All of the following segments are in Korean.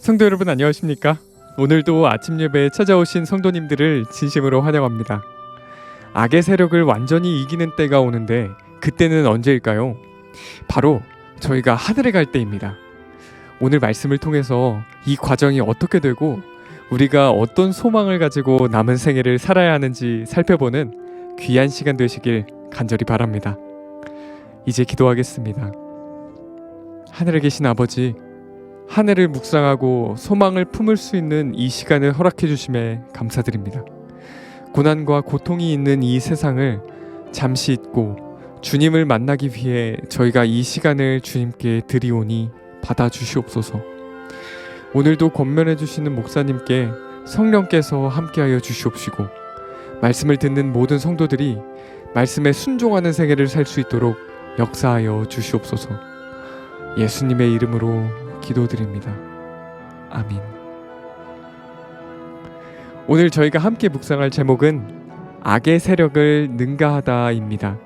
성도 여러분 안녕하십니까? 오늘도 아침 예배에 찾아오신 성도님들을 진심으로 환영합니다. 악의 세력을 완전히 이기는 때가 오는데 그때는 언제일까요? 바로 저희가 하늘에 갈 때입니다. 오늘 말씀을 통해서 이 과정이 어떻게 되고 우리가 어떤 소망을 가지고 남은 생애를 살아야 하는지 살펴보는 귀한 시간 되시길 간절히 바랍니다. 이제 기도하겠습니다. 하늘에 계신 아버지, 하늘을 묵상하고 소망을 품을 수 있는 이 시간을 허락해 주심에 감사드립니다. 고난과 고통이 있는 이 세상을 잠시 잊고 주님을 만나기 위해 저희가 이 시간을 주님께 드리오니 받아주시옵소서. 오늘도 권면해 주시는 목사님께 성령께서 함께하여 주시옵시고 말씀을 듣는 모든 성도들이 말씀에 순종하는 생애를 살 수 있도록 역사하여 주시옵소서. 예수님의 이름으로 기도드립니다. 아멘. 오늘 저희가 함께 묵상할 제목은 악의 세력을 능가하다입니다.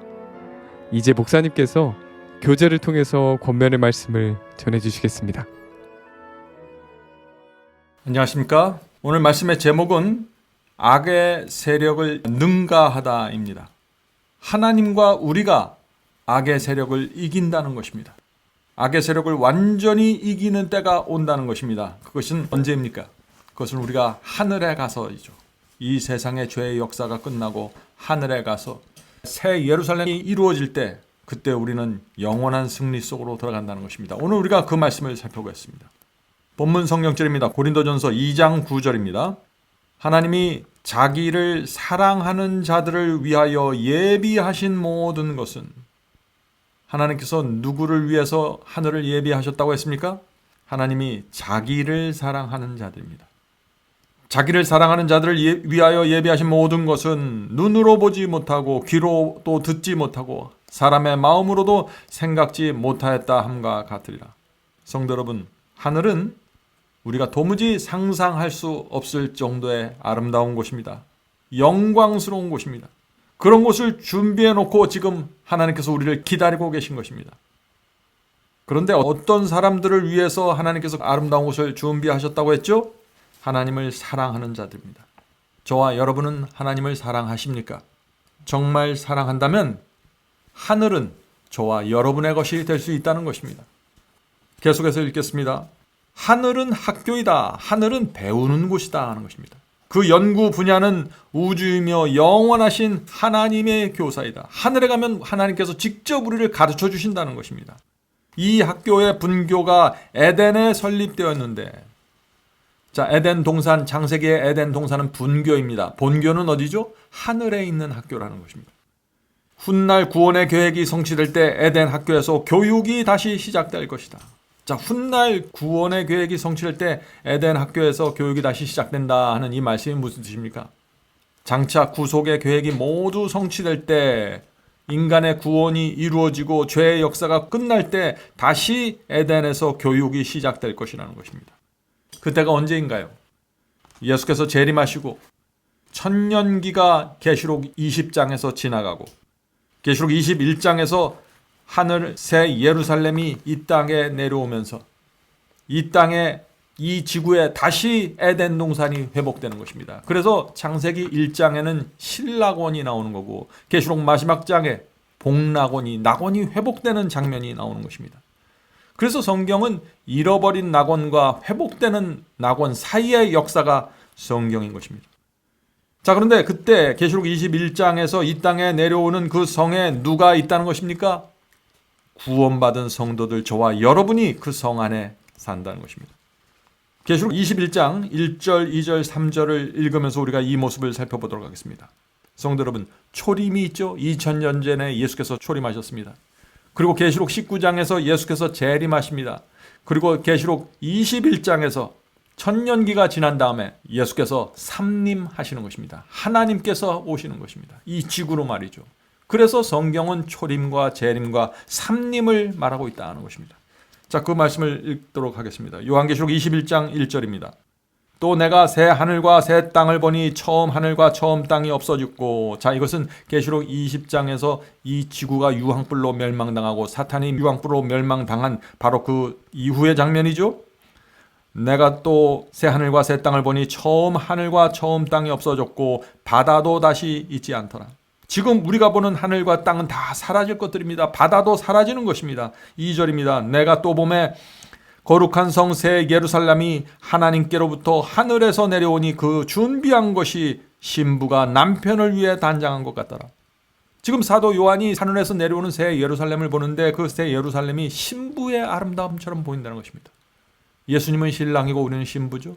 이제 목사님께서 교제를 통해서 권면의 말씀을 전해주시겠습니다. 안녕하십니까? 오늘 말씀의 제목은 악의 세력을 능가하다입니다. 하나님과 우리가 악의 세력을 이긴다는 것입니다. 악의 세력을 완전히 이기는 때가 온다는 것입니다. 그것은 언제입니까? 그것은 우리가 하늘에 가서이죠. 이 세상의 죄의 역사가 끝나고 하늘에 가서 새 예루살렘이 이루어질 때, 그때 우리는 영원한 승리 속으로 들어간다는 것입니다. 오늘 우리가 그 말씀을 살펴보겠습니다. 본문 성경절입니다. 고린도전서 2장 9절입니다. 하나님이 자기를 사랑하는 자들을 위하여 예비하신 모든 것은, 하나님께서 누구를 위해서 하늘을 예비하셨다고 했습니까? 하나님이 자기를 사랑하는 자들입니다. 자기를 사랑하는 자들을 위하여 예비하신 모든 것은 눈으로 보지 못하고 귀로 또 듣지 못하고 사람의 마음으로도 생각지 못하였다 함과 같으리라. 성도 여러분, 하늘은 우리가 도무지 상상할 수 없을 정도의 아름다운 곳입니다. 영광스러운 곳입니다. 그런 곳을 준비해 놓고 지금 하나님께서 우리를 기다리고 계신 것입니다. 그런데 어떤 사람들을 위해서 하나님께서 아름다운 곳을 준비하셨다고 했죠? 하나님을 사랑하는 자들입니다. 저와 여러분은 하나님을 사랑하십니까? 정말 사랑한다면 하늘은 저와 여러분의 것이 될 수 있다는 것입니다. 계속해서 읽겠습니다. 하늘은 학교이다. 하늘은 배우는 곳이다 하는 것입니다. 그 연구 분야는 우주이며 영원하신 하나님의 교사이다. 하늘에 가면 하나님께서 직접 우리를 가르쳐 주신다는 것입니다. 이 학교의 분교가 에덴에 설립되었는데, 자, 에덴 동산, 창세기의 에덴 동산은 분교입니다. 본교는 어디죠? 하늘에 있는 학교라는 것입니다. 훗날 구원의 계획이 성취될 때 에덴 학교에서 교육이 다시 시작될 것이다. 자, 훗날 구원의 계획이 성취될 때 에덴 학교에서 교육이 다시 시작된다 하는 이 말씀이 무슨 뜻입니까? 장차 구속의 계획이 모두 성취될 때, 인간의 구원이 이루어지고 죄의 역사가 끝날 때 다시 에덴에서 교육이 시작될 것이라는 것입니다. 그때가 언제인가요? 예수께서 재림하시고 천년기가 계시록 20장에서 지나가고 계시록 21장에서 하늘 새 예루살렘이 이 땅에 내려오면서 이 땅에, 이 지구에 다시 에덴 동산이 회복되는 것입니다. 그래서 창세기 1장에는 신낙원이 나오는 거고 계시록 마지막 장에 복낙원이, 낙원이 회복되는 장면이 나오는 것입니다. 그래서 성경은 잃어버린 낙원과 회복되는 낙원 사이의 역사가 성경인 것입니다. 자, 그런데 그때 계시록 21장에서 이 땅에 내려오는 그 성에 누가 있다는 것입니까? 구원받은 성도들, 저와 여러분이 그 성 안에 산다는 것입니다. 계시록 21장 1절, 2절, 3절을 읽으면서 우리가 이 모습을 살펴보도록 하겠습니다. 성도 여러분, 초림이 있죠? 2000년 전에 예수께서 초림하셨습니다. 그리고 계시록 19장에서 예수께서 재림하십니다. 그리고 계시록 21장에서 천년기가 지난 다음에 예수께서 삼림하시는 것입니다. 하나님께서 오시는 것입니다. 이 지구로 말이죠. 그래서 성경은 초림과 재림과 삼림을 말하고 있다는 것입니다. 자, 그 말씀을 읽도록 하겠습니다. 요한계시록 21장 1절입니다. 또 내가 새 하늘과 새 땅을 보니 처음 하늘과 처음 땅이 없어졌고, 자, 이것은 계시록 20장에서 이 지구가 유황불로 멸망당하고 사탄이 유황불로 멸망당한 바로 그 이후의 장면이죠. 내가 또 새 하늘과 새 땅을 보니 처음 하늘과 처음 땅이 없어졌고 바다도 다시 있지 않더라. 지금 우리가 보는 하늘과 땅은 다 사라질 것들입니다. 바다도 사라지는 것입니다. 2절입니다. 내가 또 보매 거룩한 성 새 예루살렘이 하나님께로부터 하늘에서 내려오니 그 준비한 것이 신부가 남편을 위해 단장한 것 같더라. 지금 사도 요한이 하늘에서 내려오는 새 예루살렘을 보는데 그 새 예루살렘이 신부의 아름다움처럼 보인다는 것입니다. 예수님은 신랑이고 우리는 신부죠.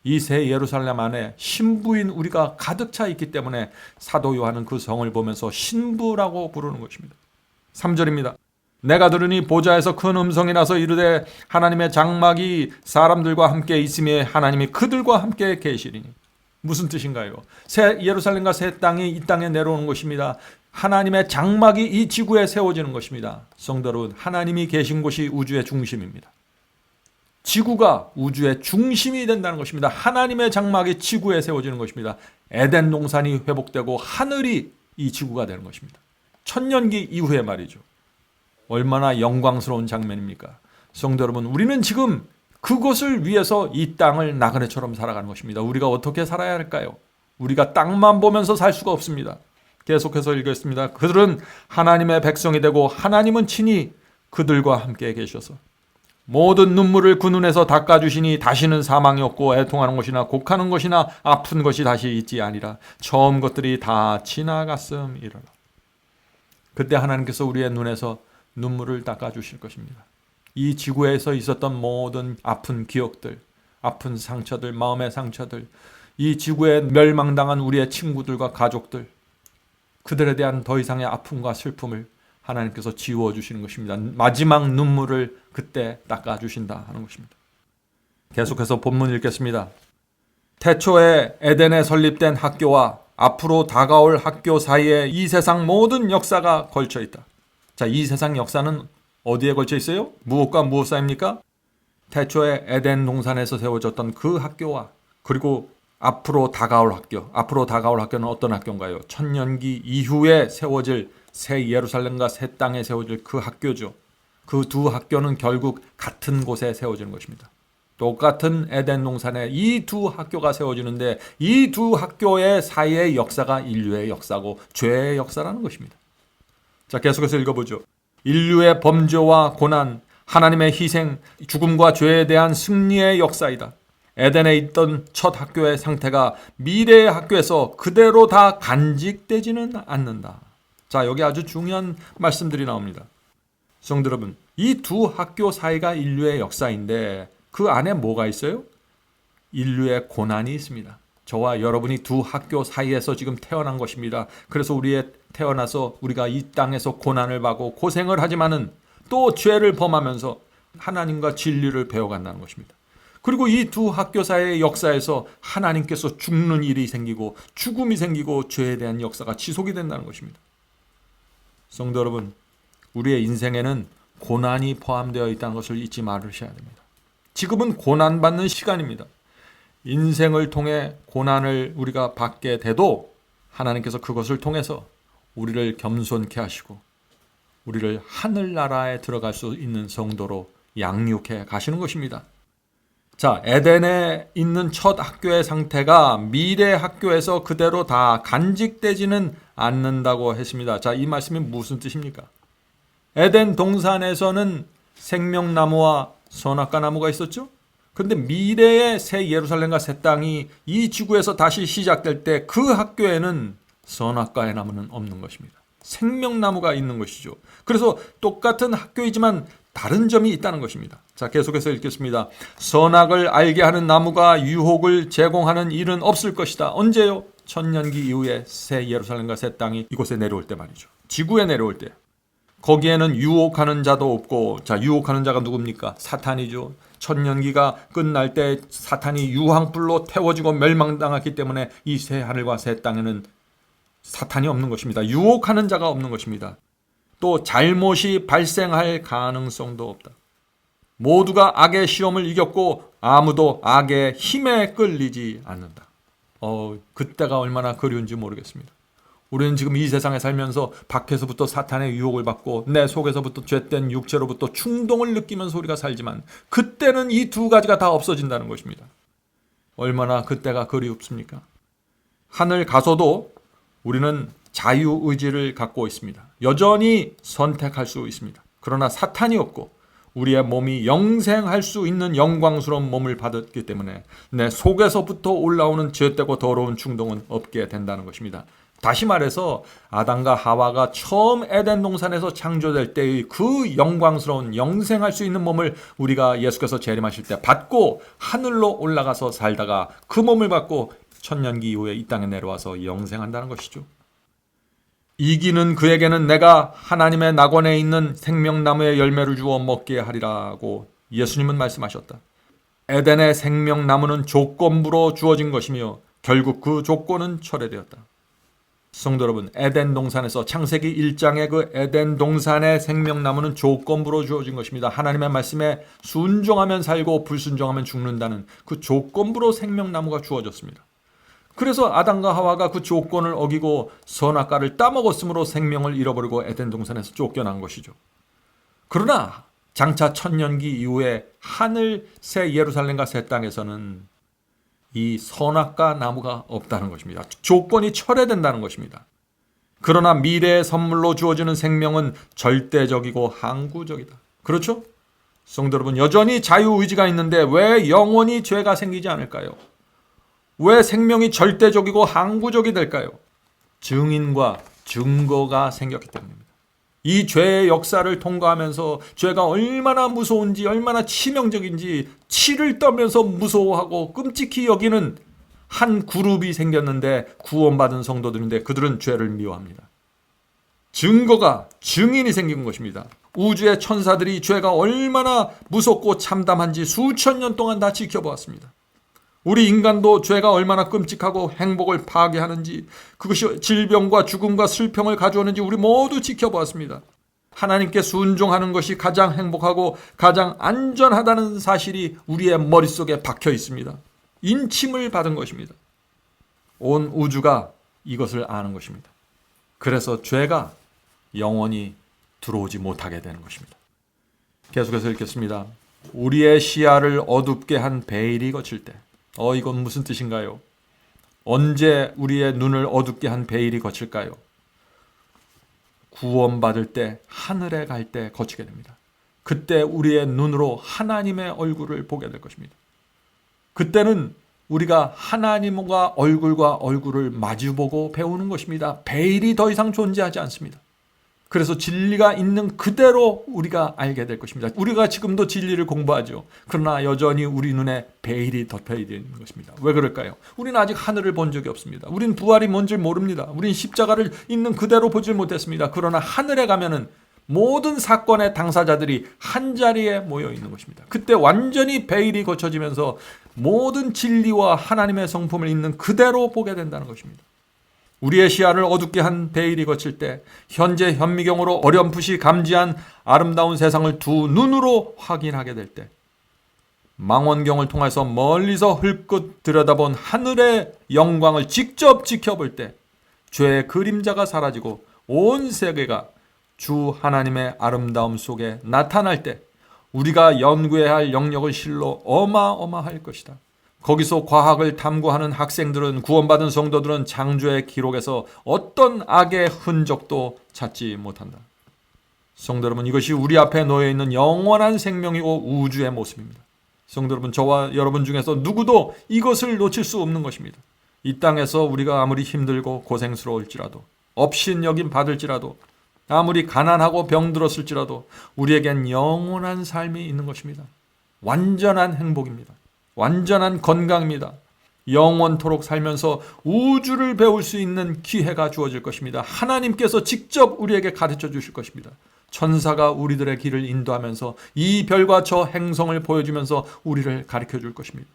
이 새 예루살렘 안에 신부인 우리가 가득 차 있기 때문에 사도 요한은 그 성을 보면서 신부라고 부르는 것입니다. 3절입니다. 내가 들으니 보좌에서 큰 음성이 나서 이르되 하나님의 장막이 사람들과 함께 있으며 하나님이 그들과 함께 계시리니. 무슨 뜻인가요? 새 예루살렘과 새 땅이 이 땅에 내려오는 것입니다. 하나님의 장막이 이 지구에 세워지는 것입니다. 성도 여러분, 하나님이 계신 곳이 우주의 중심입니다. 지구가 우주의 중심이 된다는 것입니다. 하나님의 장막이 지구에 세워지는 것입니다. 에덴 동산이 회복되고 하늘이 이 지구가 되는 것입니다. 천년기 이후에 말이죠. 얼마나 영광스러운 장면입니까? 성도 여러분, 우리는 지금 그것을 위해서 이 땅을 나그네처럼 살아가는 것입니다. 우리가 어떻게 살아야 할까요? 우리가 땅만 보면서 살 수가 없습니다. 계속해서 읽겠습니다. 그들은 하나님의 백성이 되고 하나님은 친히 그들과 함께 계셔서 모든 눈물을 그 눈에서 닦아주시니 다시는 사망이 없고 애통하는 것이나 곡하는 것이나 아픈 것이 다시 있지 아니라 처음 것들이 다 지나갔음이로라. 그때 하나님께서 우리의 눈에서 눈물을 닦아주실 것입니다. 이 지구에서 있었던 모든 아픈 기억들, 아픈 상처들, 마음의 상처들, 이 지구에 멸망당한 우리의 친구들과 가족들, 그들에 대한 더 이상의 아픔과 슬픔을 하나님께서 지워주시는 것입니다. 마지막 눈물을 그때 닦아주신다 하는 것입니다. 계속해서 본문 읽겠습니다. 태초에 에덴에 설립된 학교와 앞으로 다가올 학교 사이에 이 세상 모든 역사가 걸쳐 있다. 자, 이 세상 역사는 어디에 걸쳐 있어요? 무엇과 무엇 사이입니까? 태초에 에덴 동산에서 세워졌던 그 학교와 그리고 앞으로 다가올 학교. 앞으로 다가올 학교는 어떤 학교인가요? 천년기 이후에 세워질 새 예루살렘과 새 땅에 세워질 그 학교죠. 그 두 학교는 결국 같은 곳에 세워지는 것입니다. 똑같은 에덴 동산에 이 두 학교가 세워지는데 이 두 학교의 사이의 역사가 인류의 역사고 죄의 역사라는 것입니다. 자, 계속해서 읽어보죠. 인류의 범죄와 고난, 하나님의 희생, 죽음과 죄에 대한 승리의 역사이다. 에덴에 있던 첫 학교의 상태가 미래의 학교에서 그대로 다 간직되지는 않는다. 자, 여기 아주 중요한 말씀들이 나옵니다. 성도 여러분, 이 두 학교 사이가 인류의 역사인데 그 안에 뭐가 있어요? 인류의 고난이 있습니다. 저와 여러분이 두 학교 사이에서 지금 태어난 것입니다. 그래서 태어나서 우리가 이 땅에서 고난을 받고 고생을 하지만은 또 죄를 범하면서 하나님과 진리를 배워간다는 것입니다. 그리고 이 두 학교 사이의 역사에서 하나님께서 죽는 일이 생기고 죽음이 생기고 죄에 대한 역사가 지속이 된다는 것입니다. 성도 여러분, 우리의 인생에는 고난이 포함되어 있다는 것을 잊지 말으셔야 됩니다. 지금은 고난받는 시간입니다. 인생을 통해 고난을 우리가 받게 돼도 하나님께서 그것을 통해서 우리를 겸손케 하시고 우리를 하늘나라에 들어갈 수 있는 성도로 양육해 가시는 것입니다. 자, 에덴에 있는 첫 학교의 상태가 미래 학교에서 그대로 다 간직되지는 않는다고 했습니다. 자, 이 말씀이 무슨 뜻입니까? 에덴 동산에서는 생명나무와 선악과 나무가 있었죠? 그런데 미래의 새 예루살렘과 새 땅이 이 지구에서 다시 시작될 때 그 학교에는 선악과의 나무는 없는 것입니다. 생명나무가 있는 것이죠. 그래서 똑같은 학교이지만 다른 점이 있다는 것입니다. 자, 계속해서 읽겠습니다. 선악을 알게 하는 나무가 유혹을 제공하는 일은 없을 것이다. 언제요? 천년기 이후에 새 예루살렘과 새 땅이 이곳에 내려올 때 말이죠. 지구에 내려올 때. 거기에는 유혹하는 자도 없고, 자, 유혹하는 자가 누굽니까? 사탄이죠. 천년기가 끝날 때 사탄이 유황불로 태워지고 멸망당했기 때문에 이 새 하늘과 새 땅에는 사탄이 없는 것입니다. 유혹하는 자가 없는 것입니다. 또 잘못이 발생할 가능성도 없다. 모두가 악의 시험을 이겼고 아무도 악의 힘에 끌리지 않는다. 그때가 얼마나 그리운지 모르겠습니다. 우리는 지금 이 세상에 살면서 밖에서부터 사탄의 유혹을 받고 내 속에서부터 죄된 육체로부터 충동을 느끼면서 우리가 살지만 그때는 이 두 가지가 다 없어진다는 것입니다. 얼마나 그때가 그리웁습니까? 하늘 가서도 우리는 자유의지를 갖고 있습니다. 여전히 선택할 수 있습니다. 그러나 사탄이 없고 우리의 몸이 영생할 수 있는 영광스러운 몸을 받았기 때문에 내 속에서부터 올라오는 죄되고 더러운 충동은 없게 된다는 것입니다. 다시 말해서 아담과 하와가 처음 에덴 동산에서 창조될 때의 그 영광스러운 영생할 수 있는 몸을 우리가 예수께서 재림하실 때 받고 하늘로 올라가서 살다가 그 몸을 받고 천년기 이후에 이 땅에 내려와서 영생한다는 것이죠. 이기는 그에게는 내가 하나님의 낙원에 있는 생명나무의 열매를 주어 먹게 하리라고 예수님은 말씀하셨다. 에덴의 생명나무는 조건부로 주어진 것이며 결국 그 조건은 철회되었다. 성도 여러분, 에덴 동산에서 창세기 1장의 그 에덴 동산의 생명나무는 조건부로 주어진 것입니다. 하나님의 말씀에 순종하면 살고 불순종하면 죽는다는 그 조건부로 생명나무가 주어졌습니다. 그래서 아담과 하와가 그 조건을 어기고 선악과를 따먹었으므로 생명을 잃어버리고 에덴 동산에서 쫓겨난 것이죠. 그러나 장차 천년기 이후에 하늘 새 예루살렘과 새 땅에서는 이 선악과 나무가 없다는 것입니다. 조건이 철회된다는 것입니다. 그러나 미래의 선물로 주어지는 생명은 절대적이고 항구적이다. 그렇죠? 성도 여러분, 여전히 자유의지가 있는데 왜 영원히 죄가 생기지 않을까요? 왜 생명이 절대적이고 항구적이 될까요? 증인과 증거가 생겼기 때문입니다. 이 죄의 역사를 통과하면서 죄가 얼마나 무서운지 얼마나 치명적인지 치를 떨면서 무서워하고 끔찍히 여기는 한 그룹이 생겼는데 구원받은 성도들인데 그들은 죄를 미워합니다. 증거가 증인이 생긴 것입니다. 우주의 천사들이 죄가 얼마나 무섭고 참담한지 수천 년 동안 다 지켜보았습니다. 우리 인간도 죄가 얼마나 끔찍하고 행복을 파괴하는지 그것이 질병과 죽음과 슬픔을 가져오는지 우리 모두 지켜보았습니다. 하나님께 순종하는 것이 가장 행복하고 가장 안전하다는 사실이 우리의 머릿속에 박혀 있습니다. 인침을 받은 것입니다. 온 우주가 이것을 아는 것입니다. 그래서 죄가 영원히 들어오지 못하게 되는 것입니다. 계속해서 읽겠습니다. 우리의 시야를 어둡게 한 베일이 거칠 때 이건 무슨 뜻인가요? 언제 우리의 눈을 어둡게 한 베일이 거칠까요? 구원받을 때 하늘에 갈 때 거치게 됩니다. 그때 우리의 눈으로 하나님의 얼굴을 보게 될 것입니다. 그때는 우리가 하나님과 얼굴을 마주보고 배우는 것입니다. 베일이 더 이상 존재하지 않습니다. 그래서 진리가 있는 그대로 우리가 알게 될 것입니다. 우리가 지금도 진리를 공부하죠. 그러나 여전히 우리 눈에 베일이 덮여 있는 것입니다. 왜 그럴까요? 우리는 아직 하늘을 본 적이 없습니다. 우리는 부활이 뭔지 모릅니다. 우리는 십자가를 있는 그대로 보질 못했습니다. 그러나 하늘에 가면은 모든 사건의 당사자들이 한자리에 모여 있는 것입니다. 그때 완전히 베일이 거쳐지면서 모든 진리와 하나님의 성품을 있는 그대로 보게 된다는 것입니다. 우리의 시야를 어둡게 한 베일이 거칠 때 현재 현미경으로 어렴풋이 감지한 아름다운 세상을 두 눈으로 확인하게 될 때 망원경을 통해서 멀리서 흘끗 들여다본 하늘의 영광을 직접 지켜볼 때 죄의 그림자가 사라지고 온 세계가 주 하나님의 아름다움 속에 나타날 때 우리가 연구해야 할 영역을 실로 어마어마할 것이다. 거기서 과학을 탐구하는 학생들은 구원받은 성도들은 창조의 기록에서 어떤 악의 흔적도 찾지 못한다. 성도 여러분, 이것이 우리 앞에 놓여 있는 영원한 생명이고 우주의 모습입니다. 성도 여러분, 저와 여러분 중에서 누구도 이것을 놓칠 수 없는 것입니다. 이 땅에서 우리가 아무리 힘들고 고생스러울지라도 업신여김 받을지라도 아무리 가난하고 병들었을지라도 우리에겐 영원한 삶이 있는 것입니다. 완전한 행복입니다. 완전한 건강입니다. 영원토록 살면서 우주를 배울 수 있는 기회가 주어질 것입니다. 하나님께서 직접 우리에게 가르쳐 주실 것입니다. 천사가 우리들의 길을 인도하면서 이 별과 저 행성을 보여주면서 우리를 가르쳐 줄 것입니다.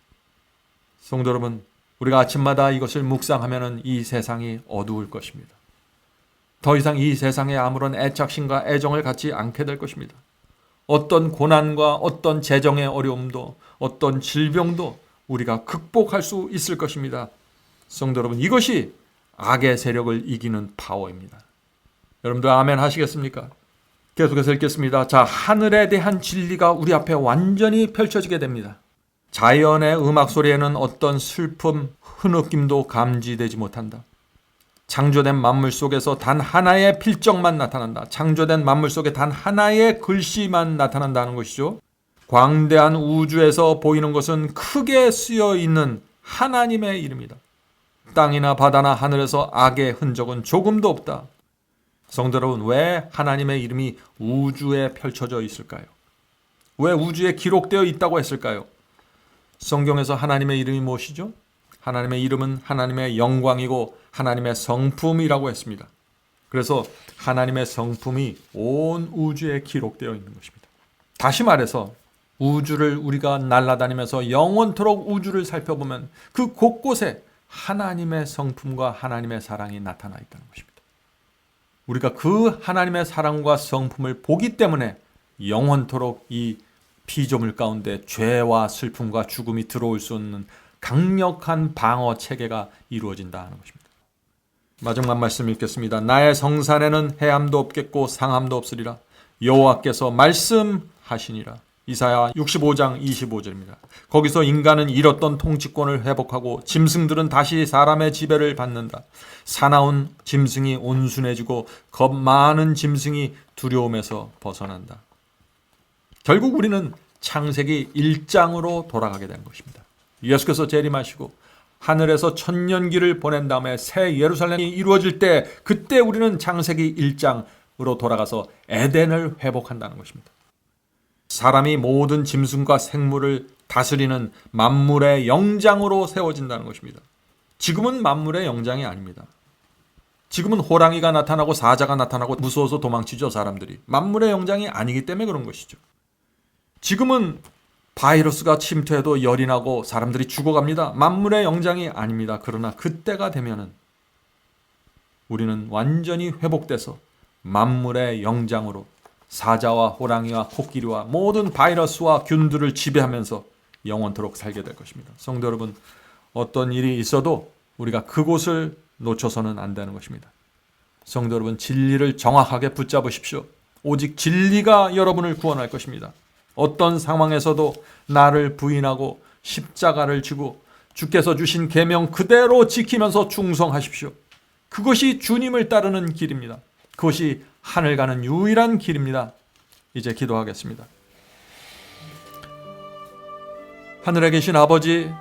성도 여러분, 우리가 아침마다 이것을 묵상하면 이 세상이 어두울 것입니다. 더 이상 이 세상에 아무런 애착심과 애정을 갖지 않게 될 것입니다. 어떤 고난과 어떤 재정의 어려움도 어떤 질병도 우리가 극복할 수 있을 것입니다. 성도 여러분, 이것이 악의 세력을 이기는 파워입니다. 여러분들 아멘 하시겠습니까? 계속해서 읽겠습니다. 자, 하늘에 대한 진리가 우리 앞에 완전히 펼쳐지게 됩니다. 자연의 음악 소리에는 어떤 슬픔, 흐느낌도 감지되지 못한다. 창조된 만물 속에서 단 하나의 필적만 나타난다. 창조된 만물 속에 단 하나의 글씨만 나타난다는 것이죠. 광대한 우주에서 보이는 것은 크게 쓰여 있는 하나님의 이름이다. 땅이나 바다나 하늘에서 악의 흔적은 조금도 없다. 성도 여러분, 왜 하나님의 이름이 우주에 펼쳐져 있을까요? 왜 우주에 기록되어 있다고 했을까요? 성경에서 하나님의 이름이 무엇이죠? 하나님의 이름은 하나님의 영광이고 하나님의 성품이라고 했습니다. 그래서 하나님의 성품이 온 우주에 기록되어 있는 것입니다. 다시 말해서 우주를 우리가 날아다니면서 영원토록 우주를 살펴보면 그 곳곳에 하나님의 성품과 하나님의 사랑이 나타나 있다는 것입니다. 우리가 그 하나님의 사랑과 성품을 보기 때문에 영원토록 이 피조물 가운데 죄와 슬픔과 죽음이 들어올 수 없는 강력한 방어 체계가 이루어진다는 것입니다. 마지막 말씀 읽겠습니다. 나의 성산에는 해함도 없겠고 상함도 없으리라. 여호와께서 말씀하시니라. 이사야 65장 25절입니다. 거기서 인간은 잃었던 통치권을 회복하고 짐승들은 다시 사람의 지배를 받는다. 사나운 짐승이 온순해지고 겁 많은 짐승이 두려움에서 벗어난다. 결국 우리는 창세기 1장으로 돌아가게 된 것입니다. 예수께서 재림하시고 하늘에서 천년기를 보낸 다음에 새 예루살렘이 이루어질 때 그때 우리는 창세기 1장으로 돌아가서 에덴을 회복한다는 것입니다. 사람이 모든 짐승과 생물을 다스리는 만물의 영장으로 세워진다는 것입니다. 지금은 만물의 영장이 아닙니다. 지금은 호랑이가 나타나고 사자가 나타나고 무서워서 도망치죠, 사람들이. 만물의 영장이 아니기 때문에 그런 것이죠. 지금은 바이러스가 침투해도 열이 나고 사람들이 죽어갑니다. 만물의 영장이 아닙니다. 그러나 그때가 되면은 우리는 완전히 회복돼서 만물의 영장으로 사자와 호랑이와 코끼리와 모든 바이러스와 균들을 지배하면서 영원토록 살게 될 것입니다. 성도 여러분, 어떤 일이 있어도 우리가 그곳을 놓쳐서는 안 되는 것입니다. 성도 여러분, 진리를 정확하게 붙잡으십시오. 오직 진리가 여러분을 구원할 것입니다. 어떤 상황에서도 나를 부인하고 십자가를 지고 주께서 주신 계명 그대로 지키면서 충성하십시오. 그것이 주님을 따르는 길입니다. 그것이 하늘 가는 유일한 길입니다. 이제 기도하겠습니다. 하늘에 계신 아버지,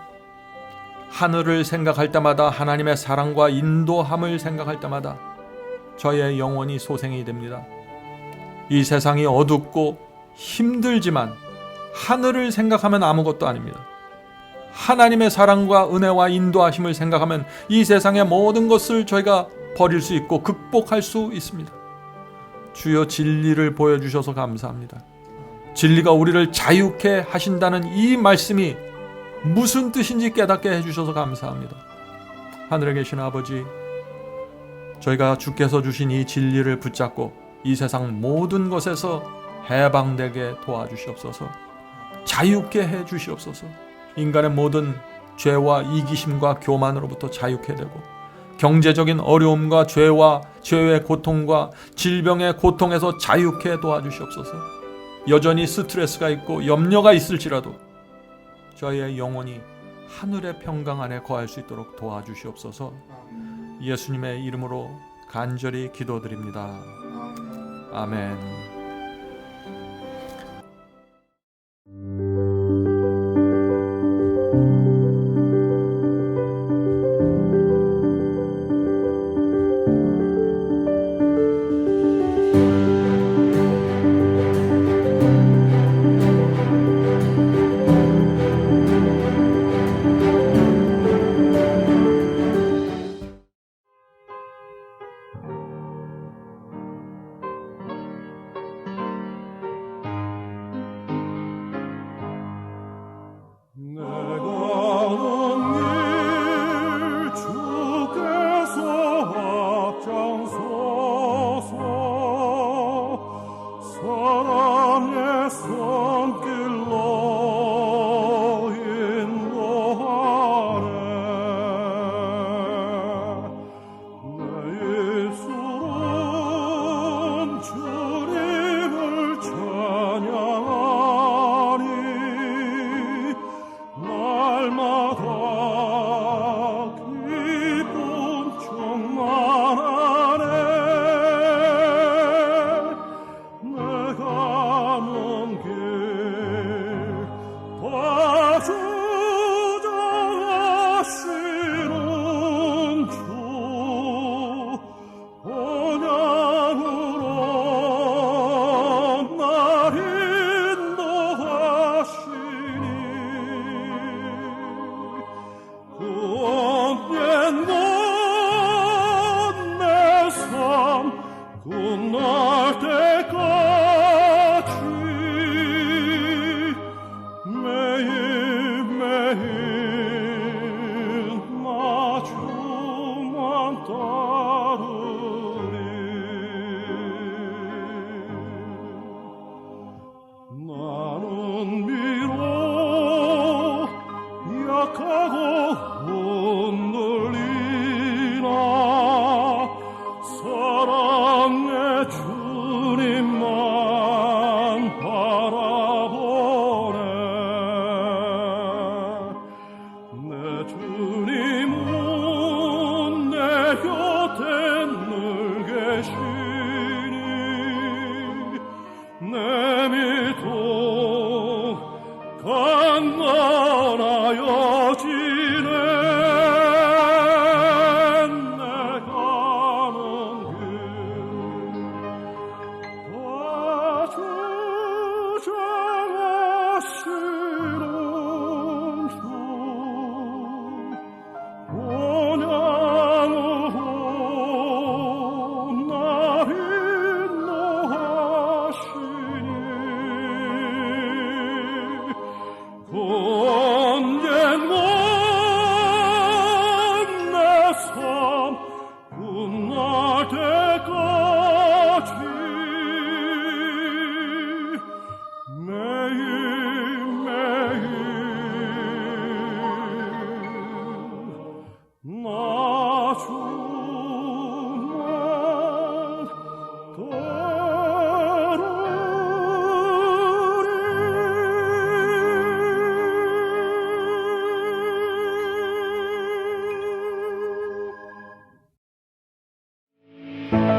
하늘을 생각할 때마다 하나님의 사랑과 인도함을 생각할 때마다 저의 영혼이 소생이 됩니다. 이 세상이 어둡고 힘들지만 하늘을 생각하면 아무것도 아닙니다. 하나님의 사랑과 은혜와 인도하심을 생각하면 이 세상의 모든 것을 저희가 버릴 수 있고 극복할 수 있습니다. 주여, 진리를 보여주셔서 감사합니다. 진리가 우리를 자유케 하신다는 이 말씀이 무슨 뜻인지 깨닫게 해주셔서 감사합니다. 하늘에 계신 아버지, 저희가 주께서 주신 이 진리를 붙잡고 이 세상 모든 것에서 해방되게 도와주시옵소서. 자유케 해주시옵소서. 인간의 모든 죄와 이기심과 교만으로부터 자유케 되고 경제적인 어려움과 죄와 죄의 고통과 질병의 고통에서 자유케 도와주시옵소서. 여전히 스트레스가 있고 염려가 있을지라도 저희의 영혼이 하늘의 평강 안에 거할 수 있도록 도와주시옵소서. 예수님의 이름으로 간절히 기도드립니다. 아멘. 내가 날마다 기쁨 충만하네. 내가 먼 길 봐주장하시는 주 언약으로 날 인도하시니 그 언젠가 내 삶 끝날 때까지 매일매일 나 주만 따르리. 나는 비록 약하고 흔들리나 사랑의 주님만 바라보네. 내 주님은 내 곁에 늘 계시니 내 믿음 강건하여지네. 내 가는 길 봐주장하시는 주 언약으로 날 인도하시니 그 언젠가 내 삶 끝날 때까지 매일매일 나 주만 따르리.